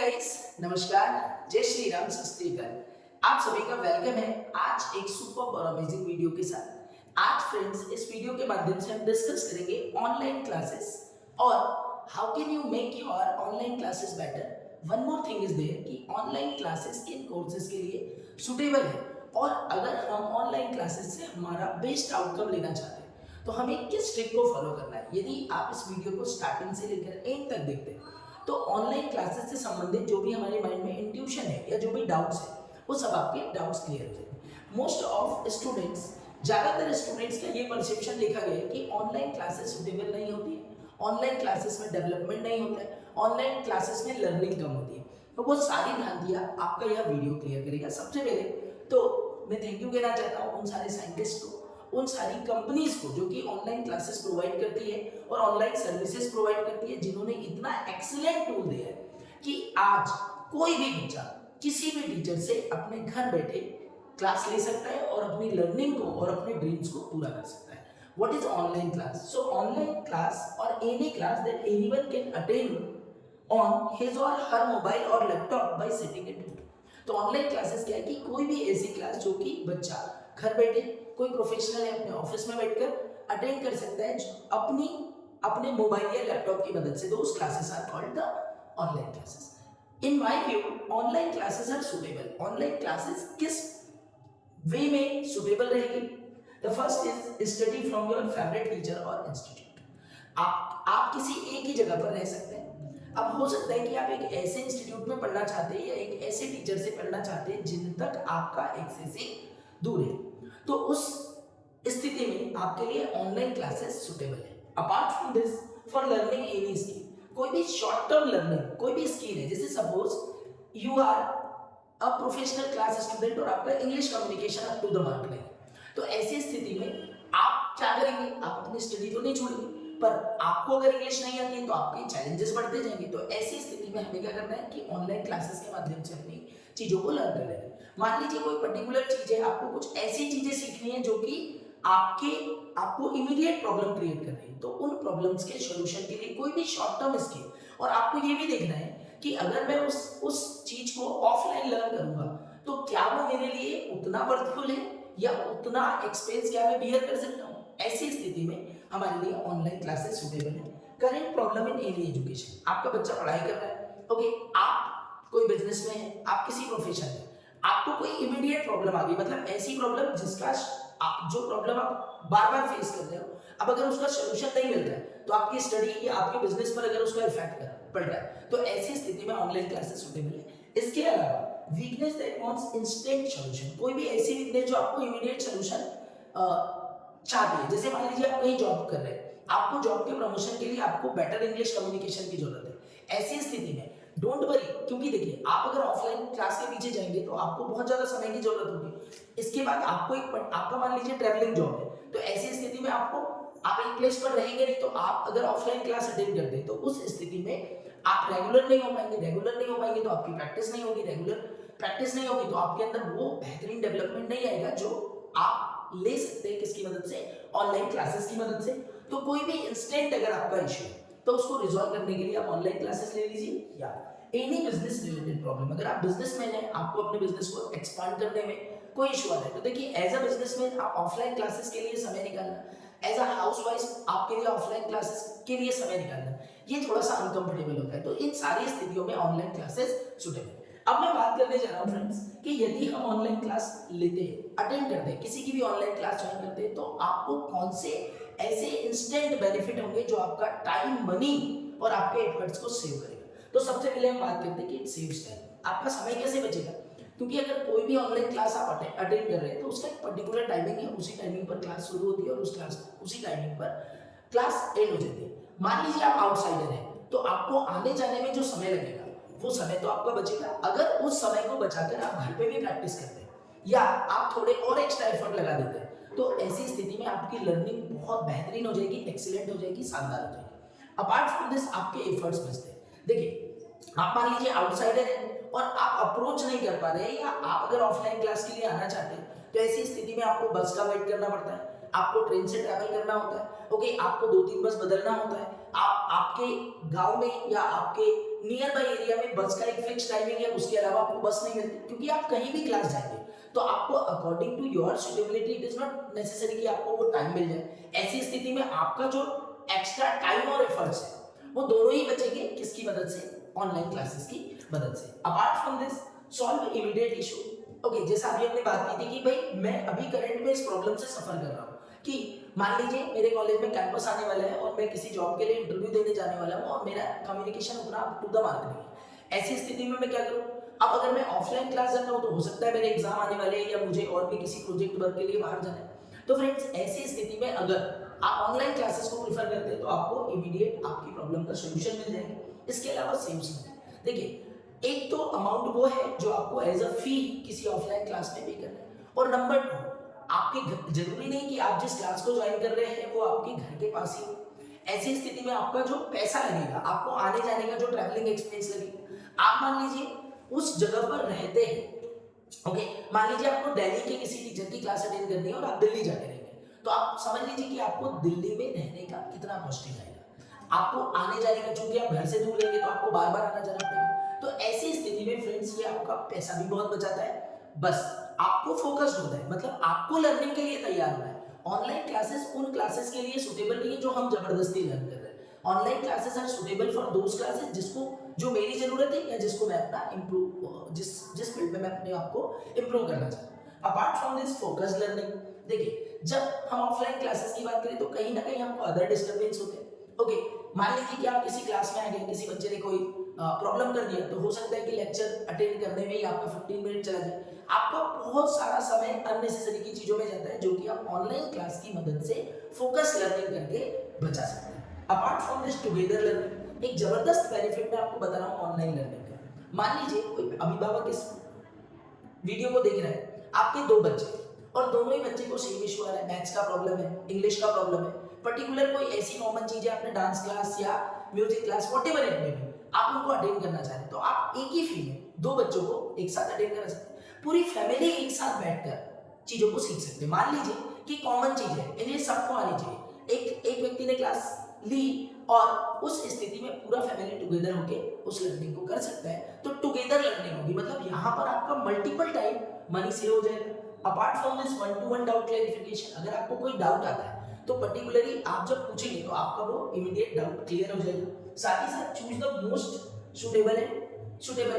Guys, नमस्कार, जय श्री राम, सत श्री अकाल। आप सभी का वेलकम है आज एक सुपर और अमेजिंग वीडियो के साथ। आज फ्रेंड्स इस वीडियो के माध्यम से हम डिस्कस करेंगे ऑनलाइन क्लासेस और how can you make your online classes better. One more thing is there कि ऑनलाइन क्लासेस किन कोर्सेज के लिए सुटेबल है और अगर हम ऑनलाइन क्लासेस से हमारा बेस्ट आउटकम लेना चाहते हैं तो हमें किस ट्रिक को फॉलो करना है। यदि आप इस वीडियो को स्टार्टिंग से लेकर एंड तक देखते हैं तो ऑनलाइन क्लासेस से संबंधित जो भी हमारे माइंड में इंट्यूशन है या जो भी डाउट्स है वो सब आपके डाउट्स क्लियर हो जाएंगे। मोस्ट ऑफ स्टूडेंट्स, ज़्यादातर स्टूडेंट्स का ये परसेप्शन देखा गया है कि ऑनलाइन क्लासेस सुटेबल नहीं होती है, ऑनलाइन क्लासेस में डेवलपमेंट नहीं होता है, ऑनलाइन क्लासेस में लर्निंग कम होती है। तो वो सारी भ्रांतियाँ आपका यह वीडियो क्लियर करेगा। सबसे पहले तो मैं थैंक यू कहना चाहता हूँ उन सारे साइंटिस्ट को, उन सारी कंपनीज को जो कि ऑनलाइन क्लासेस प्रोवाइड करती है और ऑनलाइन सर्विसेज प्रोवाइड करती है, जिन्होंने इतना एक्सीलेंट टूल दिया है कि आज कोई भी बच्चा किसी भी टीचर से अपने घर बैठे क्लास ले सकता है और अपनी लर्निंग को और अपने ड्रीम्स को पूरा कर सकता है। What is online class? So online class और any class that anyone can attend on his और हर मोबाइल और लैपटॉप बाय सेटिंग इट। तो ऑनलाइन क्लासेस क्या है कि कोई भी ऐसी क्लास जो कि बच्चा घर बैठे, कोई प्रोफेशनल है अपने ऑफिस में बैठकर अटेंड कर सकता है अपने मोबाइल या लैपटॉप की मदद से। Those classes are called the online classes. In my view online classes are suitable. Online classes किस वे में सुटेबल रहेगी? The first is study from your favourite teacher और इंस्टीट्यूट। आप किसी एक ही जगह पर रह सकते हैं। अब हो सकता है कि आप एक ऐसे इंस्टीट्यूट में पढ़ना चाहते हैं या एक ऐसे टीचर से पढ़ना चाहते हैं जिन तक आपका एक्सेस ही दूर है, तो उस स्थिति में आपके लिए ऑनलाइन क्लासेस सुटेबल है। Apart from this, for learning any skill, कोई भी शॉर्ट टर्म लर्निंग, कोई भी स्किल है, जैसे suppose you are a professional class student और आपका English communication up to the mark नहीं, तो ऐसी स्थिति में आप क्या करेंगे? आप अपनी स्टडी तो नहीं छोड़ेंगे, पर आपको अगर इंग्लिश नहीं आती है तो आपके चैलेंजेस बढ़ते जाएंगे। तो ऐसी स्थिति में हमें क्या करना है कि ऑनलाइन क्लासेस के माध्यम से अपनी चीजों को लर्न कर लेना है। मान लीजिए कोई पर्टिकुलर चीज है, आपको कुछ ऐसी चीजें सीखनी है जो कि आपको इमीडिएट प्रॉब्लम क्रिएट कर रही है, तो उन प्रॉब्लम्स के सॉल्यूशन के लिए कोई भी शॉर्ट टर्म स्किल, और आपको ये भी देखना है कि अगर मैं उस चीज को ऑफलाइन लर्न करूंगा तो क्या वो मेरे लिए उतना वर्थफुल है या उतना एक्सपेंस क्या मैं बियर कर सकता हूँ। ऐसी स्थिति में हमारे लिए ऑनलाइन क्लासेस सुटेबल है। Current problem in any education, आपका बच्चा पढ़ाई कर रहा है, ओके, आप कोई बिजनेस में है, आप किसी प्रोफेशन में, आपको कोई इमीडिएट प्रॉब्लम आ गई, मतलब ऐसी प्रॉब्लम जिसका जो प्रॉब्लम आप बार बार फेस कर रहे हो, अब अगर उसका सोल्यूशन नहीं मिल रहा है तो आपकी स्टडी या आपके बिजनेस पर अगर उसका इफेक्ट पड़ रहा है, तो ऐसी स्थिति में ऑनलाइन क्लासेस सुटेबल है। इसके अलावा weakness that wants instant solution, कोई भी ऐसी वीकनेस जो आपको इमीडिएट सॉल्यूशन चाहती है, जैसे मान लीजिए आप कहीं जॉब कर रहे हैं, आपको जॉब के प्रमोशन के लिए आपको बेटर इंग्लिश कम्युनिकेशन की जरूरत है। ऐसी स्थिति में डोंट वरी, क्योंकि देखिए आप अगर ऑफलाइन क्लास के पीछे जाएंगे तो आपको बहुत ज्यादा समय की जरूरत होगी। इसके बाद आपका मान लीजिए ट्रैवलिंग जॉब है, तो ऐसी स्थिति में आप एक प्लेस पर रहेंगे नहीं, तो आप अगर ऑफलाइन क्लास अटेंड करते हैं तो उस स्थिति में आप रेगुलर नहीं हो पाएंगे तो आपकी प्रैक्टिस नहीं होगी, रेगुलर प्रैक्टिस नहीं होगी तो आपके अंदर वो बेहतरीन डेवलपमेंट नहीं आएगा जो आप ले सकते हैं किसकी मदद से? ऑनलाइन क्लासेस की मदद से। तो कोई भी इंस्टेंट अगर आपका इश्यू है तो उसको रिजॉल्व करने के लिए आप ऑनलाइन क्लासेस ले लीजिए। या एनी बिजनेस रिलेटेड प्रॉब्लम, अगर आप बिजनेसमैन हैं, आपको अपने बिजनेस को एक्सपांड करने में कोई इशू आ रहा है, तो देखिए एज अ बिजनेसमैन आप ऑफलाइन क्लासेस के लिए समय निकालना, एज अ हाउसवाइफ आपके लिए ऑफलाइन क्लासेस के लिए समय निकालना ये थोड़ा सा अनकंफर्टेबल होता है। तो इन सारी स्थितियों में ऑनलाइन क्लासेस सुटेबल। अब मैं बात करने जा रहा हूँ फ्रेंड्स कि यदि हम ऑनलाइन क्लास लेते हैं, अटेंड करते हैं, किसी की भी ऑनलाइन क्लास ज्वाइन करते हैं, तो आपको कौन से ऐसे इंस्टेंट बेनिफिट होंगे जो आपका टाइम, मनी और आपके एफर्ट्स को सेव करेगा। तो सबसे पहले हम बात करते हैं कि इट सेव्स टाइम। आपका समय कैसे बचेगा? क्योंकि अगर कोई भी ऑनलाइन क्लास आप अटेंड कर रहे हैं तो उसका एक पर्टिकुलर टाइमिंग है, उसी टाइमिंग पर क्लास शुरू होती है और उसी टाइमिंग पर क्लास एंड हो जाती है। मान लीजिए आप आउटसाइडर हैं तो आपको आने जाने में जो समय लगेगा वो समय तो आपका बचेगा। अगर उस समय को बचाकर आप घर पे भी प्रैक्टिस करते हैं या आप थोड़े और एक्स्ट्रा एफर्ट लगा देते हैं तो ऐसी स्थिति में आपकी लर्निंग बहुत बेहतरीन हो जाएगी, एक्सीलेंट हो जाएगी, शानदार हो जाएगी। अपार्ट फ्रॉम दिस आपके एफर्ट्स बचते हैं। देखिए आप मान लीजिए आउटसाइडर हैं और आप अप्रोच नहीं कर पा रहे हैं, या आप अगर ऑफलाइन क्लास के लिए आना चाहते हैं तो ऐसी स्थिति में आपको बस का वेट करना पड़ता है, आपको ट्रेन से ट्रैवल करना होता है, ओके, आपको 2-3 बस बदलना होता है, आपके गांव में या आपके नियर बाय एरिया में बस का एक फिक्स टाइमिंग है, उसके अलावा आपको बस नहीं मिलती, क्योंकि आप कहीं भी क्लास जाएंगे तो आपको according to your suitability it is not necessary कि आपको वो टाइम मिल जाए। ऐसी स्थिति में आपका जो एक्स्ट्रा टाइम और एफर्ट्स है वो दोनों ही बचेंगे, किसकी मदद से? ऑनलाइन क्लासेस की मदद से। Apart from this, solve immediate issue. Okay, जैसा अभी हमने बात की थी कि भाई मैं अभी करंट में इस प्रॉब्लम से सफर कर रहा हूँ कि मान लीजिए मेरे कॉलेज में कैंपस आने वाला है और मैं किसी जॉब के लिए इंटरव्यू देने जाने वाला हूँ और मेरा कम्युनिकेशन उतना टू द मार्क नहीं है। ऐसी स्थिति में मैं क्या करूँ? अब अगर मैं ऑफलाइन क्लास जाता हूँ तो हो सकता है मेरे एग्जाम आने वाले हैं या मुझे और भी किसी प्रोजेक्ट वर्क के लिए बाहर जाना है। तो फ्रेंड्स, ऐसी स्थिति में अगर आप ऑनलाइन क्लासेस को प्रीफर करते हैं तो आपको इमीडिएट आपकी प्रॉब्लम का सॉल्यूशन मिल जाएगा। इसके अलावा सेम चीज देखिए, एक तो अमाउंट वो है जो आपको एज अ फी किसी ऑफलाइन क्लास में पे करना है, और नंबर 2, आपके जरूरी नहीं कि आप जिस क्लास को ज्वाइन कर रहे हैं वो आपके घर के पास ही हो। ऐसी स्थिति में आपका जो पैसा लगेगा, आपको आने जाने का जो ट्रैवलिंग एक्सपेंस लगेगा, आप मान लीजिए उस जगह पर रहते हैं, ओके, मान लीजिए आपको दिल्ली के किसी टीचर की क्लास अटेंड करनी है और आप दिल्ली जाके रहेंगे, तो आप समझ लीजिए कि आपको दिल्ली में रहने का कितना कॉस्टिंग आएगा। आपको आने जाने का, चूंकि आप घर से दूर रहेंगे तो आपको बार बार आना जाना पड़ेगा। तो ऐसी स्थिति में फ्रेंड्स ये आपका पैसा भी बहुत बचाता है, बस आपको फोकस्ड होता है, मतलब आपको लर्निंग के लिए तैयार होना है। ऑनलाइन क्लासेस उन क्लासेस के लिए सुटेबल नहीं है जो हम जबरदस्ती लर्न कर रहे हैं। Online classes are suitable for those classes जिसको, जो मेरी जरूरत है या जिसको मैं अपना इम्प्रूव, जिस फील्ड में मैं अपने आप को इम्प्रूव करना चाहता हूँ। Apart from this focused learning, देखिए जब हम ऑफलाइन क्लासेस की बात करें तो कहीं ना कहीं हमको अदर डिस्टर्बेंस होते हैं। ओके, मान लीजिए कि आप किसी क्लास में आ गए, किसी बच्चे ने कोई प्रॉब्लम कर दिया, तो हो सकता है कि लेक्चर अटेंड करने में ही आपका 15 मिनट चला जाए। आपका बहुत सारा समय अननेसेसरी की चीजों में जाता है, जो कि आप ऑनलाइन क्लास की मदद से फोकस लर्निंग करके बचा सकते हैं। Apart from this together learning, एक जबरदस्त बेनिफिट मैं आपको बता रहा हूँ ऑनलाइन लर्निंग का। मान लीजिए कोई अभिभावक इस वीडियो को देख रहा है, आपके 2 बच्चे और दोनों ही बच्चे को सेम इशू आ रहा है, मैथ्स का प्रॉब्लम है, इंग्लिश का प्रॉब्लम है, पर्टिकुलर कोई ऐसी कॉमन चीज है, आपने डांस क्लास या music class whatever it may be, आप उनको अटेंड करना चाह रहे हैं, तो आप एक ही फी में 2 बच्चों को एक साथ अटेंड करा सकते हैं। पूरी फैमिली एक साथ बैठकर चीजों को सीख सकते हैं। मान लीजिए कि कॉमन चीज है, इंग्लिश सबको आनी चाहिए, एक व्यक्ति ने क्लास ली और उस स्थिति में पूरा फैमिली टुगेदर होके उस लर्निंग को कर सकता है, तो टुगेदर लर्निंग होगी, मतलब यहाँ पर आपका मल्टीपल टाइम मनी सेव हो जाएगा। Apart from this 1-to-1 doubt clarification, अगर आपको कोई डाउट आता है तो पर्टिकुलरली आप जब पूछेंगे तो आपका वो इमीडिएट डाउट क्लियर हो जाएगा। साथ ही साथ choose the most suitable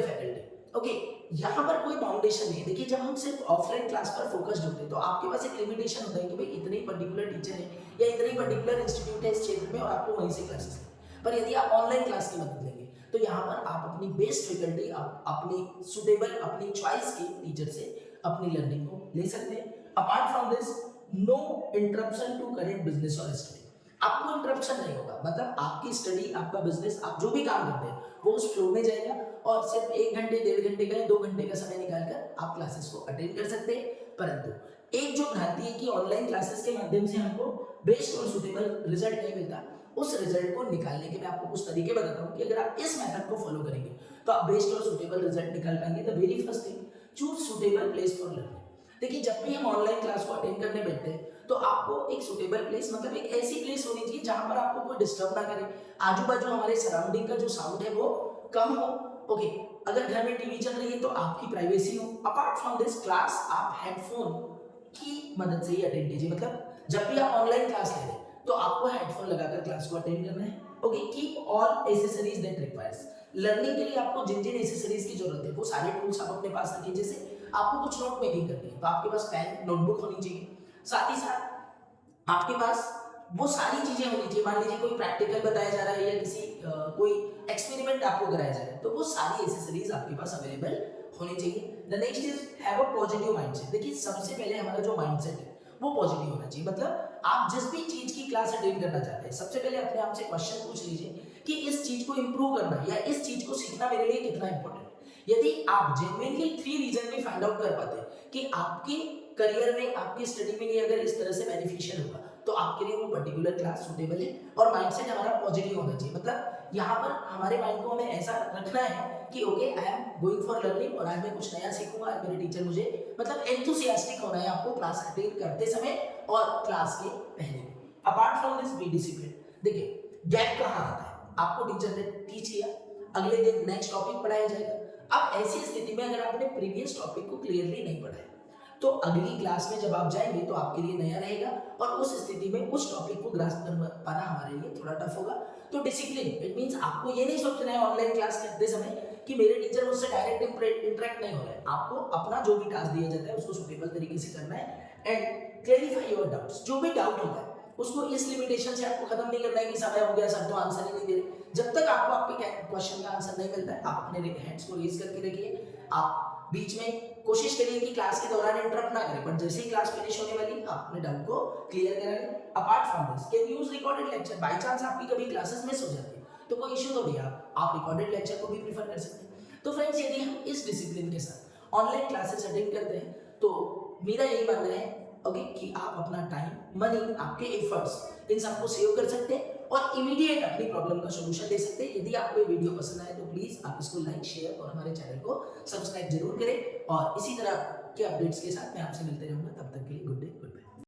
faculty. Okay, यहाँ पर कोई बाउंडेशन नहीं है। देखिए, जब हम सिर्फ ऑफलाइन क्लास पर फोकस्ड होते हैं तो आपके पास एक लिमिटेशन होता है कि भाई इतने ही पर्टिकुलर टीचर है या इतने ही पर्टिकुलर इंस्टीट्यूट है इस क्षेत्र में और आपको वहीं से क्लासेस लें। पर यदि आप ऑनलाइन क्लास की मदद लेंगे तो यहाँ पर आप अपनी बेस्ट फैकल्टी, आप अपनी सुटेबल, अपनी चॉइस के टीचर से अपनी लर्निंग को ले सकते हैं। Apart from this, no interruption to current business और स्टडी, आपको इंटरप्शन नहीं होगा, मतलब आपकी स्टडी, आपका बिजनेस, आप जो भी काम करते हैं वो उस फ्लो में जाएगा और सिर्फ 1 घंटे, 1.5 घंटे का या 2 घंटे का समय निकालकर आप क्लासेस को अटेंड कर सकते हैं। परंतु एक जो भ्रांति है कि ऑनलाइन क्लासेस के माध्यम से हमको बेस्ट और सुटेबल रिजल्ट नहीं मिलता, उस रिजल्ट को निकालने के मैं आपको कुछ तरीके बताता हूँ कि अगर आप इस मेथड को फॉलो करेंगे तो आप बेस्ट और सुटेबल रिजल्ट निकाल पाएंगे। The very first thing, choose suitable place for learning. देखिए, जब भी हम ऑनलाइन क्लास को अटेंड करने बैठते हैं तो आपको एक सुटेबल प्लेस, मतलब एक ऐसी प्लेस होनी चाहिए जहां पर आपको कोई डिस्टर्ब ना करे, आजू बाजू हमारे सराउंडिंग का जो साउंड है वो कम हो। ओके, अगर घर में टीवी चल रही है तो आपकी प्राइवेसी हो। अपार्ट फ्रॉम दिस क्लास, आप हेडफोन की मदद से ही अटेंड कीजिए, मतलब जब भी आप ऑनलाइन क्लास ले रहे हैं तो आपको हेडफोन लगाकर क्लास को अटेंड करना है। Okay, keep all accessories that requires, learning के लिए आपको जिन जिन एसेसरीज की जरूरत है वो सारे टूल्स आप अपने पास रखिए। जैसे आपको कुछ नोट मेकिंग करनी है तो आपके पास पेन, नोटबुक होनी चाहिए, साथ ही साथ आपके पास वो सारी चीजें होनी चाहिए। मान लीजिए कोई प्रैक्टिकल बताया जा रहा है या किसी कोई एक्सपेरिमेंट आपको कराया जा रहा है तो वो सारी एसेसरीज आपके पास अवेलेबल होनी चाहिए। The next is have a positive mindset. देखिए, सबसे पहले हमारा जो माइंडसेट है वो पॉजिटिव होना चाहिए, मतलब आप जिस भी चीज की क्लास अटेंड करना चाहते हैं सबसे पहले अपने आप से क्वेश्चन पूछ लीजिए कि इस चीज को इंप्रूव करना या इस चीज को सीखना मेरे लिए कितना इंपॉर्टेंट है। यदि आप जेन्युइनली 3 रीजन में फाइंड आउट कर पाते हैं कि आपके करियर में, आपकी स्टडी में ये अगर इस तरह से बेनिफिशियल होगा तो आपके लिए वो पर्टिकुलर क्लास सुटेबल है। और माइंडसेट हमारा पॉजिटिव होना चाहिए, मतलब यहाँ पर हमारे माइंड को हमें ऐसा रखना है कि okay, I am going for learning और आज मैं कुछ नया सीखूंगा, आज मेरे टीचर मुझे, मतलब एंथुसियास्टिक होना है आपको क्लास अटेंड करते समय और क्लास के पहले। Apart from this, be discipline. देखिए, गैप कहाँ आता है, आपको टीचर ने टीच किया, अगले दिन नेक्स्ट टॉपिक पढ़ाया जाएगा। अब ऐसी स्थिति में अगर आपने प्रीवियस टॉपिक को क्लियरली नहीं पढ़ा है तो अगली क्लास में जब आप जाएंगे तो आपके लिए नया रहेगा और उस स्थिति में उस टॉपिक को ग्रास्प कर पाना हमारे लिए थोड़ा टफ होगा। तो डिसिप्लिन इट मींस आपको ये नहीं सोचना है ऑनलाइन क्लास करते समय कि मेरे टीचर मुझसे डायरेक्ट इंटरेक्ट नहीं हो रहा है। आपको अपना जो भी टास्क दिया जाता है उसको सुटेबल तरीके से करना है एंड क्लेरिफाई योर डाउट्स। जो भी डाउट होता है उसको इस लिमिटेशन से आपको खत्म नहीं करना है कि समय हो गया सर तो आंसर ही नहीं दे रहे। जब तक आपको आपके क्वेश्चन का आंसर नहीं मिलता है आप अपने हैंड्स को रेज करके रखिए। आप बीच में कोशिश करिए कि क्लास के दौरान इंटरप्ट ना करें, बट जैसे ही क्लास फिनिश होने वाली आप अपने डाउट को क्लियर करेंगे। Apart from this can use recorded lecture. By chance आपकी कभी क्लासेस मिस हो जाती है तो कोई इश्यू थोड़ी है, आप रिकॉर्डेड लेक्चर को भी प्रीफर कर सकते हैं। तो फ्रेंड्स यदि हम इस डिसिप्लिन के साथ ऑनलाइन क्लासेस अटेंड करते हैं तो मेरा यही मानना है ओके कि आप अपना टाइम, मनी, आपके एफर्ट्स इन सबको सेव कर सकते हैं और इमीडिएट अपनी प्रॉब्लम का सॉल्यूशन दे सकते हैं। यदि आपको ये वीडियो पसंद आए तो प्लीज आप इसको लाइक, शेयर और हमारे चैनल को सब्सक्राइब जरूर करें और इसी तरह के अपडेट्स के साथ मैं आपसे मिलते रहूंगा। तब तक के लिए गुड डे।